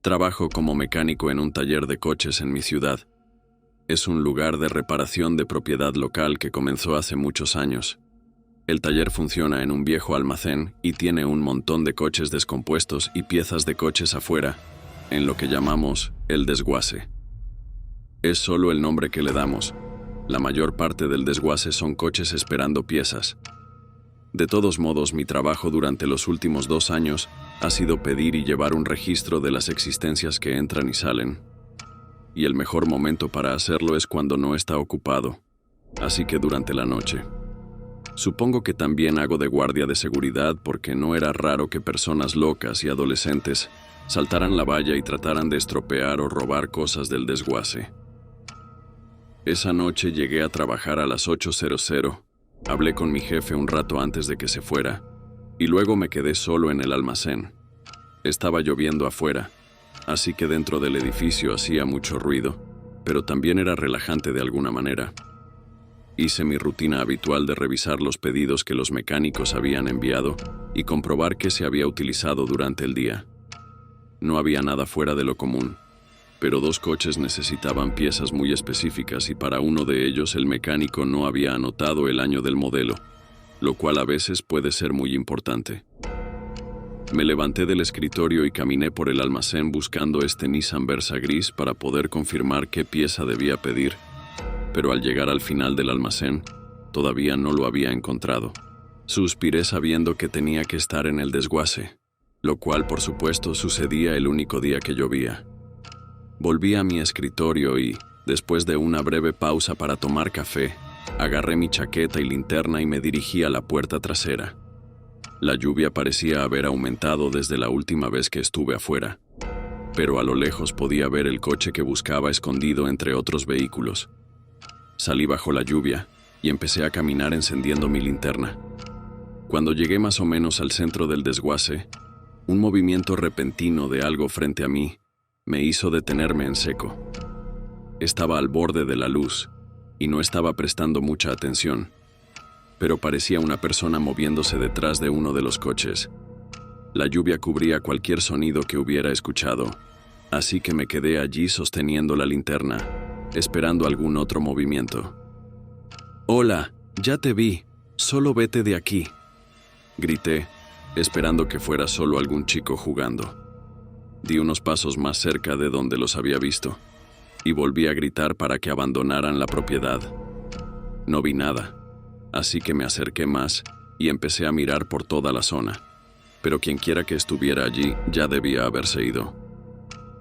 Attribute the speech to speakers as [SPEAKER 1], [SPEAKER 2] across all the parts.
[SPEAKER 1] Trabajo como mecánico en un taller de coches en mi ciudad. Es un lugar de reparación de propiedad local que comenzó hace muchos años. El taller funciona en un viejo almacén y tiene un montón de coches descompuestos y piezas de coches afuera, en lo que llamamos el desguace. Es solo el nombre que le damos. La mayor parte del desguace son coches esperando piezas. De todos modos, mi trabajo durante los últimos 2 años ha sido pedir y llevar un registro de las existencias que entran y salen. Y el mejor momento para hacerlo es cuando no está ocupado, así que durante la noche. Supongo que también hago de guardia de seguridad porque no era raro que personas locas y adolescentes saltaran la valla y trataran de estropear o robar cosas del desguace. Esa noche llegué a trabajar a las 8:00. Hablé con mi jefe un rato antes de que se fuera, y luego me quedé solo en el almacén. Estaba lloviendo afuera, así que dentro del edificio hacía mucho ruido, pero también era relajante de alguna manera. Hice mi rutina habitual de revisar los pedidos que los mecánicos habían enviado y comprobar qué se había utilizado durante el día. No había nada fuera de lo común, pero 2 coches necesitaban piezas muy específicas y para uno de ellos el mecánico no había anotado el año del modelo, lo cual a veces puede ser muy importante. Me levanté del escritorio y caminé por el almacén buscando este Nissan Versa gris para poder confirmar qué pieza debía pedir, pero al llegar al final del almacén, todavía no lo había encontrado. Suspiré sabiendo que tenía que estar en el desguace, lo cual por supuesto sucedía el único día que llovía. Volví a mi escritorio y, después de una breve pausa para tomar café, agarré mi chaqueta y linterna y me dirigí a la puerta trasera. La lluvia parecía haber aumentado desde la última vez que estuve afuera, pero a lo lejos podía ver el coche que buscaba escondido entre otros vehículos. Salí bajo la lluvia y empecé a caminar encendiendo mi linterna. Cuando llegué más o menos al centro del desguace, un movimiento repentino de algo frente a mí me hizo detenerme en seco. Estaba al borde de la luz y no estaba prestando mucha atención, pero parecía una persona moviéndose detrás de uno de los coches. La lluvia cubría cualquier sonido que hubiera escuchado, así que me quedé allí sosteniendo la linterna, esperando algún otro movimiento. «Hola, ya te vi, solo vete de aquí», grité, esperando que fuera solo algún chico jugando. Di unos pasos más cerca de donde los había visto, y volví a gritar para que abandonaran la propiedad. No vi nada, así que me acerqué más y empecé a mirar por toda la zona, pero quienquiera que estuviera allí ya debía haberse ido.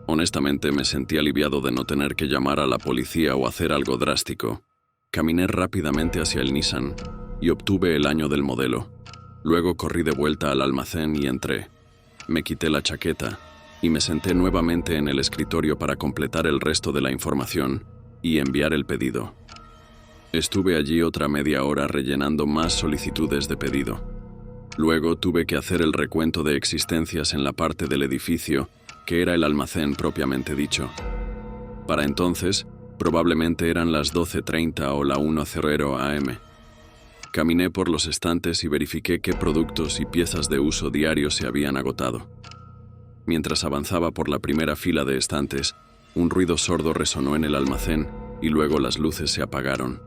[SPEAKER 1] Honestamente me sentí aliviado de no tener que llamar a la policía o hacer algo drástico. Caminé rápidamente hacia el Nissan y obtuve el año del modelo. Luego corrí de vuelta al almacén y entré. Me quité la chaqueta y me senté nuevamente en el escritorio para completar el resto de la información y enviar el pedido. Estuve allí otra media hora rellenando más solicitudes de pedido. Luego tuve que hacer el recuento de existencias en la parte del edificio, que era el almacén propiamente dicho. Para entonces, probablemente eran las 12:30 o la 1:00 am. Caminé por los estantes y verifiqué qué productos y piezas de uso diario se habían agotado. Mientras avanzaba por la primera fila de estantes, un ruido sordo resonó en el almacén y luego las luces se apagaron.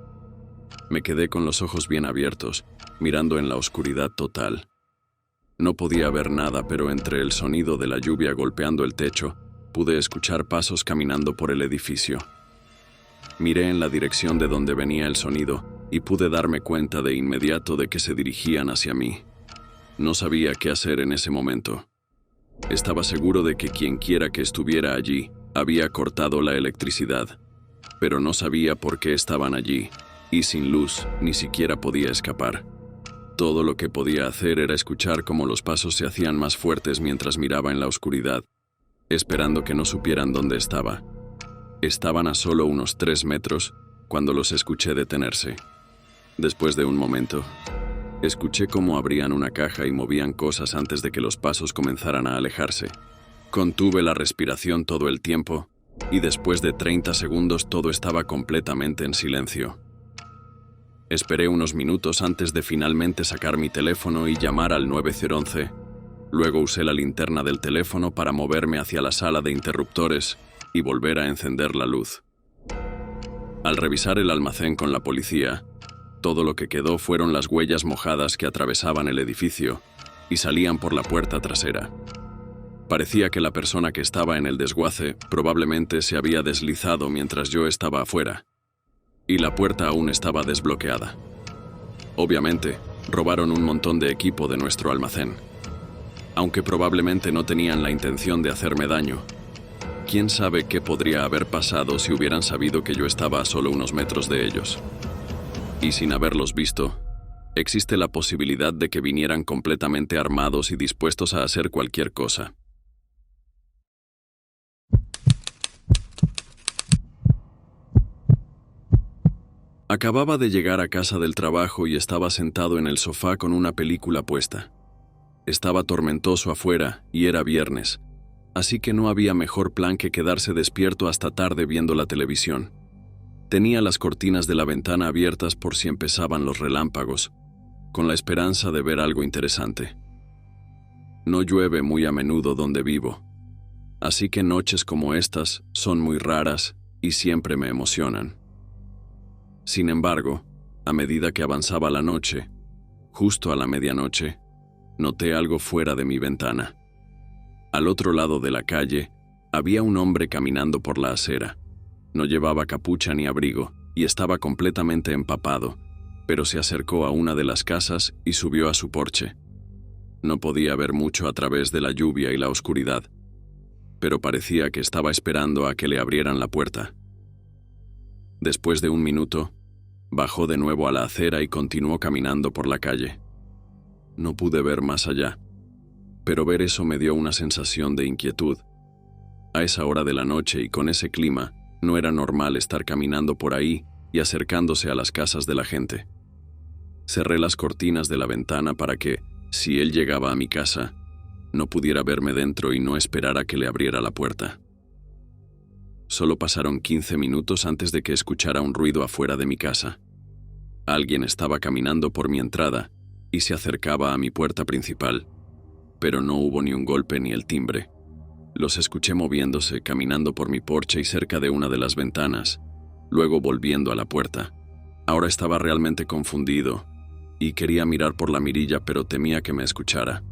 [SPEAKER 1] Me quedé con los ojos bien abiertos, mirando en la oscuridad total. No podía ver nada, pero entre el sonido de la lluvia golpeando el techo, pude escuchar pasos caminando por el edificio. Miré en la dirección de donde venía el sonido y pude darme cuenta de inmediato de que se dirigían hacia mí. No sabía qué hacer en ese momento. Estaba seguro de que quienquiera que estuviera allí había cortado la electricidad, pero no sabía por qué estaban allí, y sin luz ni siquiera podía escapar. Todo lo que podía hacer era escuchar cómo los pasos se hacían más fuertes mientras miraba en la oscuridad, esperando que no supieran dónde estaba. Estaban a solo unos 3 metros cuando los escuché detenerse. Después de un momento, escuché cómo abrían una caja y movían cosas antes de que los pasos comenzaran a alejarse. Contuve la respiración todo el tiempo y después de 30 segundos todo estaba completamente en silencio. Esperé unos minutos antes de finalmente sacar mi teléfono y llamar al 911, Luego usé la linterna del teléfono para moverme hacia la sala de interruptores y volver a encender la luz. Al revisar el almacén con la policía, todo lo que quedó fueron las huellas mojadas que atravesaban el edificio y salían por la puerta trasera. Parecía que la persona que estaba en el desguace probablemente se había deslizado mientras yo estaba afuera, y la puerta aún estaba desbloqueada. Obviamente, robaron un montón de equipo de nuestro almacén. Aunque probablemente no tenían la intención de hacerme daño, ¿quién sabe qué podría haber pasado si hubieran sabido que yo estaba a solo unos metros de ellos? Y sin haberlos visto, existe la posibilidad de que vinieran completamente armados y dispuestos a hacer cualquier cosa. Acababa de llegar a casa del trabajo y estaba sentado en el sofá con una película puesta. Estaba tormentoso afuera y era viernes, así que no había mejor plan que quedarse despierto hasta tarde viendo la televisión. Tenía las cortinas de la ventana abiertas por si empezaban los relámpagos, con la esperanza de ver algo interesante. No llueve muy a menudo donde vivo, así que noches como estas son muy raras y siempre me emocionan. Sin embargo, a medida que avanzaba la noche, justo a la medianoche, noté algo fuera de mi ventana. Al otro lado de la calle, había un hombre caminando por la acera. No llevaba capucha ni abrigo y estaba completamente empapado, pero se acercó a una de las casas y subió a su porche. No podía ver mucho a través de la lluvia y la oscuridad, pero parecía que estaba esperando a que le abrieran la puerta. Después de un minuto, bajó de nuevo a la acera y continuó caminando por la calle. No pude ver más allá, pero ver eso me dio una sensación de inquietud. A esa hora de la noche y con ese clima, no era normal estar caminando por ahí y acercándose a las casas de la gente. Cerré las cortinas de la ventana para que, si él llegaba a mi casa, no pudiera verme dentro y no esperara que le abriera la puerta. Solo pasaron 15 minutos antes de que escuchara un ruido afuera de mi casa. Alguien estaba caminando por mi entrada y se acercaba a mi puerta principal, pero no hubo ni un golpe ni el timbre. Los escuché moviéndose, caminando por mi porche y cerca de una de las ventanas, luego volviendo a la puerta. Ahora estaba realmente confundido y quería mirar por la mirilla, pero temía que me escuchara.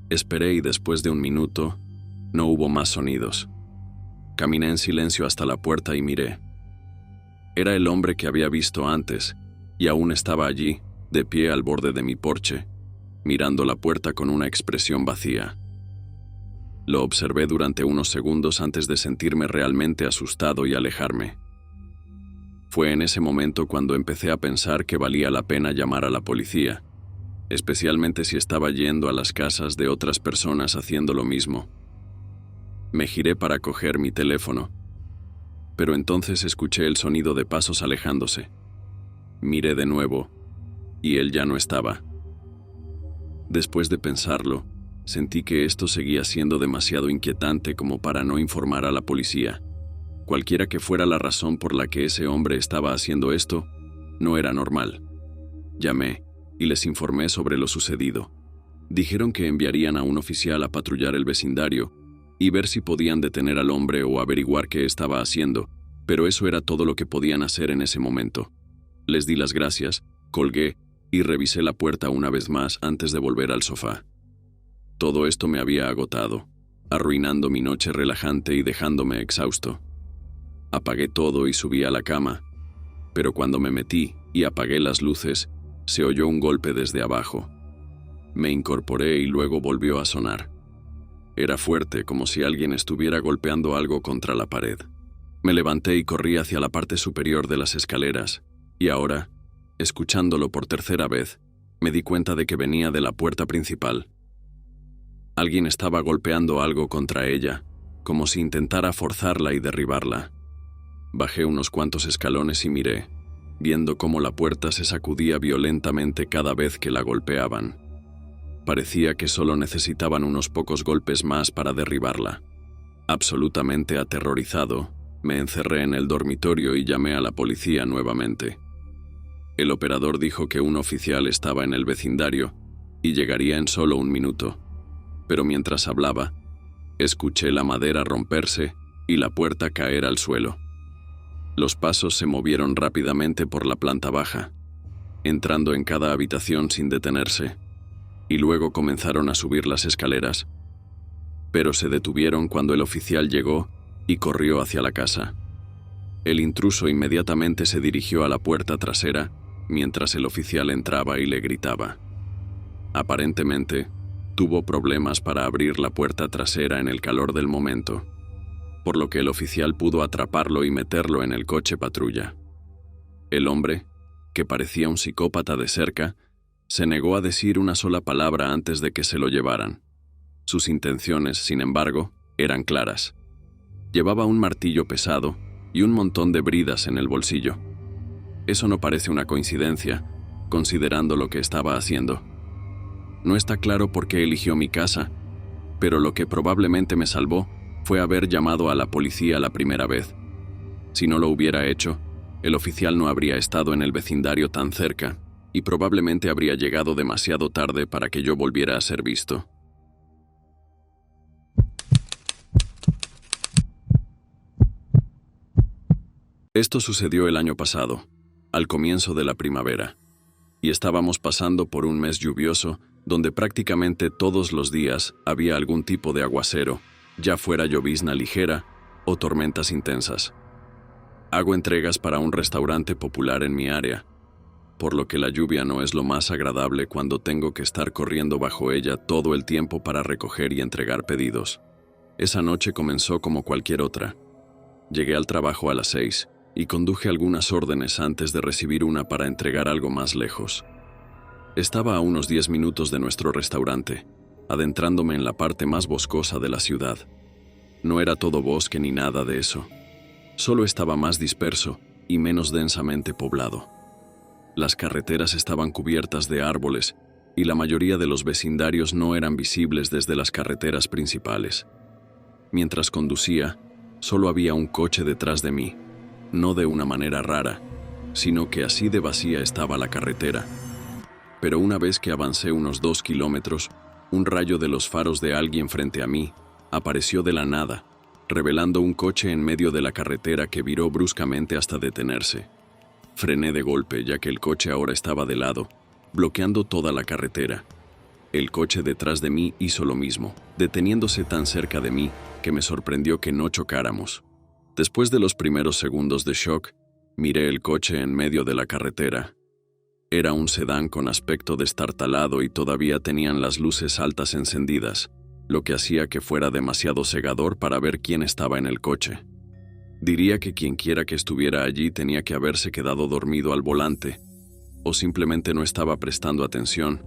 [SPEAKER 1] Esperé y después de un minuto, no hubo más sonidos. Caminé en silencio hasta la puerta y miré. Era el hombre que había visto antes y aún estaba allí, de pie al borde de mi porche, mirando la puerta con una expresión vacía. Lo observé durante unos segundos antes de sentirme realmente asustado y alejarme. Fue en ese momento cuando empecé a pensar que valía la pena llamar a la policía, especialmente si estaba yendo a las casas de otras personas haciendo lo mismo. Me giré para coger mi teléfono, pero entonces escuché el sonido de pasos alejándose. Miré de nuevo, y él ya no estaba. Después de pensarlo, sentí que esto seguía siendo demasiado inquietante como para no informar a la policía. Cualquiera que fuera la razón por la que ese hombre estaba haciendo esto, no era normal. Llamé y les informé sobre lo sucedido. Dijeron que enviarían a un oficial a patrullar el vecindario y ver si podían detener al hombre o averiguar qué estaba haciendo, pero eso era todo lo que podían hacer en ese momento. Les di las gracias, colgué y revisé la puerta una vez más antes de volver al sofá. Todo esto me había agotado, arruinando mi noche relajante y dejándome exhausto. Apagué todo y subí a la cama, pero cuando me metí y apagué las luces, se oyó un golpe desde abajo. Me incorporé y luego volvió a sonar. Era fuerte, como si alguien estuviera golpeando algo contra la pared. Me levanté y corrí hacia la parte superior de las escaleras, y ahora, escuchándolo por tercera vez, me di cuenta de que venía de la puerta principal. Alguien estaba golpeando algo contra ella, como si intentara forzarla y derribarla. Bajé unos cuantos escalones y miré, viendo cómo la puerta se sacudía violentamente cada vez que la golpeaban. Parecía que solo necesitaban unos pocos golpes más para derribarla. Absolutamente aterrorizado, me encerré en el dormitorio y llamé a la policía nuevamente. El operador dijo que un oficial estaba en el vecindario y llegaría en solo un minuto. pero mientras hablaba, escuché la madera romperse y la puerta caer al suelo. Los pasos se movieron rápidamente por la planta baja, entrando en cada habitación sin detenerse, y luego comenzaron a subir las escaleras, pero se detuvieron cuando el oficial llegó y corrió hacia la casa. El intruso inmediatamente se dirigió a la puerta trasera mientras el oficial entraba y le gritaba. Aparentemente, tuvo problemas para abrir la puerta trasera en el calor del momento, por lo que el oficial pudo atraparlo y meterlo en el coche patrulla. El hombre, que parecía un psicópata de cerca, se negó a decir una sola palabra antes de que se lo llevaran. Sus intenciones, sin embargo, eran claras. Llevaba un martillo pesado y un montón de bridas en el bolsillo. Eso no parece una coincidencia, considerando lo que estaba haciendo. No está claro por qué eligió mi casa, pero lo que probablemente me salvó fue haber llamado a la policía la primera vez. Si no lo hubiera hecho, el oficial no habría estado en el vecindario tan cerca y probablemente habría llegado demasiado tarde para que yo volviera a ser visto. Esto sucedió el año pasado, al comienzo de la primavera, y estábamos pasando por un mes lluvioso donde prácticamente todos los días había algún tipo de aguacero, ya fuera llovizna ligera o tormentas intensas. Hago entregas para un restaurante popular en mi área, por lo que la lluvia no es lo más agradable cuando tengo que estar corriendo bajo ella todo el tiempo para recoger y entregar pedidos. Esa noche comenzó como cualquier otra. Llegué al trabajo a las 6 y conduje algunas órdenes antes de recibir una para entregar algo más lejos. Estaba a unos 10 minutos de nuestro restaurante, adentrándome en la parte más boscosa de la ciudad. No era todo bosque ni nada de eso. Solo estaba más disperso y menos densamente poblado. Las carreteras estaban cubiertas de árboles y la mayoría de los vecindarios no eran visibles desde las carreteras principales. Mientras conducía, solo había un coche detrás de mí, no de una manera rara, sino que así de vacía estaba la carretera. Pero una vez que avancé unos 2 kilómetros, un rayo de los faros de alguien frente a mí apareció de la nada, revelando un coche en medio de la carretera que viró bruscamente hasta detenerse. Frené de golpe, ya que el coche ahora estaba de lado, bloqueando toda la carretera. El coche detrás de mí hizo lo mismo, deteniéndose tan cerca de mí que me sorprendió que no chocáramos. Después de los primeros segundos de shock, miré el coche en medio de la carretera. Era un sedán con aspecto destartalado y todavía tenían las luces altas encendidas, lo que hacía que fuera demasiado cegador para ver quién estaba en el coche. Diría que quienquiera que estuviera allí tenía que haberse quedado dormido al volante, o simplemente no estaba prestando atención,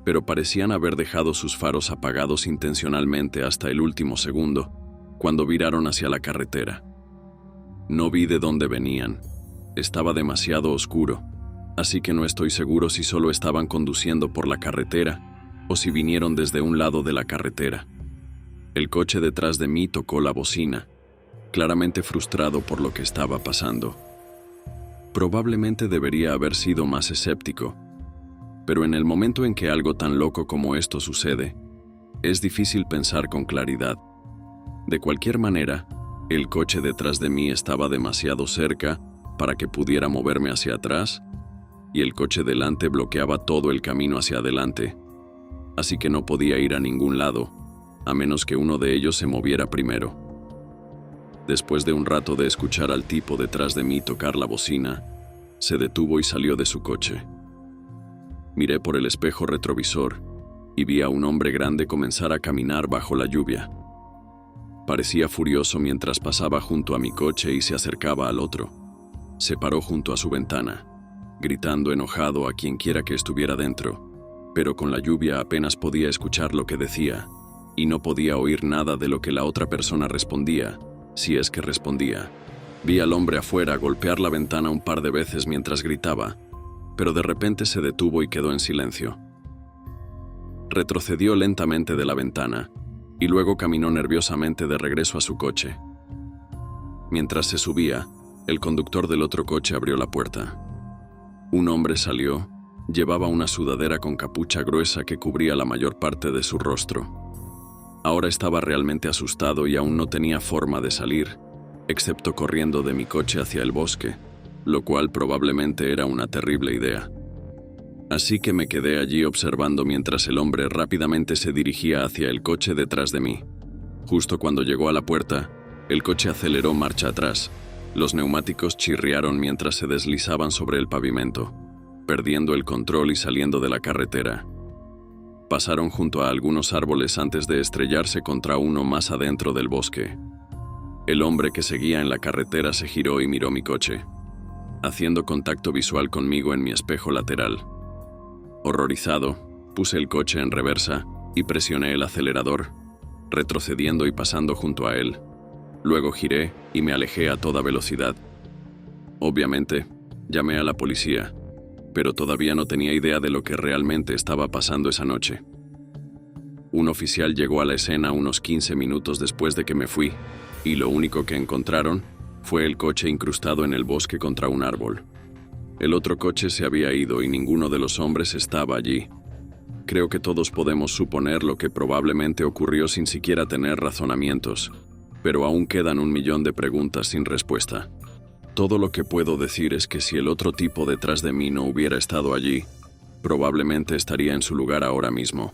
[SPEAKER 1] pero parecían haber dejado sus faros apagados intencionalmente hasta el último segundo, cuando viraron hacia la carretera. No vi de dónde venían. Estaba demasiado oscuro, así que no estoy seguro si solo estaban conduciendo por la carretera o si vinieron desde un lado de la carretera. El coche detrás de mí tocó la bocina, claramente frustrado por lo que estaba pasando. Probablemente debería haber sido más escéptico, pero en el momento en que algo tan loco como esto sucede, es difícil pensar con claridad. De cualquier manera, el coche detrás de mí estaba demasiado cerca para que pudiera moverme hacia atrás, y el coche delante bloqueaba todo el camino hacia adelante, así que no podía ir a ningún lado, a menos que uno de ellos se moviera primero. Después de un rato de escuchar al tipo detrás de mí tocar la bocina, se detuvo y salió de su coche. Miré por el espejo retrovisor y vi a un hombre grande comenzar a caminar bajo la lluvia. Parecía furioso mientras pasaba junto a mi coche y se acercaba al otro. Se paró junto a su ventana, gritando enojado a quienquiera que estuviera dentro, pero con la lluvia apenas podía escuchar lo que decía, y no podía oír nada de lo que la otra persona respondía, si es que respondía. Vi al hombre afuera golpear la ventana un par de veces mientras gritaba, pero de repente se detuvo y quedó en silencio. Retrocedió lentamente de la ventana, y luego caminó nerviosamente de regreso a su coche. Mientras se subía, el conductor del otro coche abrió la puerta. Un hombre salió, llevaba una sudadera con capucha gruesa que cubría la mayor parte de su rostro. Ahora estaba realmente asustado y aún no tenía forma de salir, excepto corriendo de mi coche hacia el bosque, lo cual probablemente era una terrible idea. Así que me quedé allí observando mientras el hombre rápidamente se dirigía hacia el coche detrás de mí. Justo cuando llegó a la puerta, el coche aceleró marcha atrás. Los neumáticos chirriaron mientras se deslizaban sobre el pavimento, perdiendo el control y saliendo de la carretera. Pasaron junto a algunos árboles antes de estrellarse contra uno más adentro del bosque. El hombre que seguía en la carretera se giró y miró mi coche, haciendo contacto visual conmigo en mi espejo lateral. Horrorizado, puse el coche en reversa y presioné el acelerador, retrocediendo y pasando junto a él. Luego giré y me alejé a toda velocidad. Obviamente, llamé a la policía, pero todavía no tenía idea de lo que realmente estaba pasando esa noche. Un oficial llegó a la escena unos 15 minutos después de que me fui, y lo único que encontraron fue el coche incrustado en el bosque contra un árbol. El otro coche se había ido y ninguno de los hombres estaba allí. Creo que todos podemos suponer lo que probablemente ocurrió sin siquiera tener razonamientos, pero aún quedan 1.000.000 de preguntas sin respuesta. Todo lo que puedo decir es que si el otro tipo detrás de mí no hubiera estado allí, probablemente estaría en su lugar ahora mismo.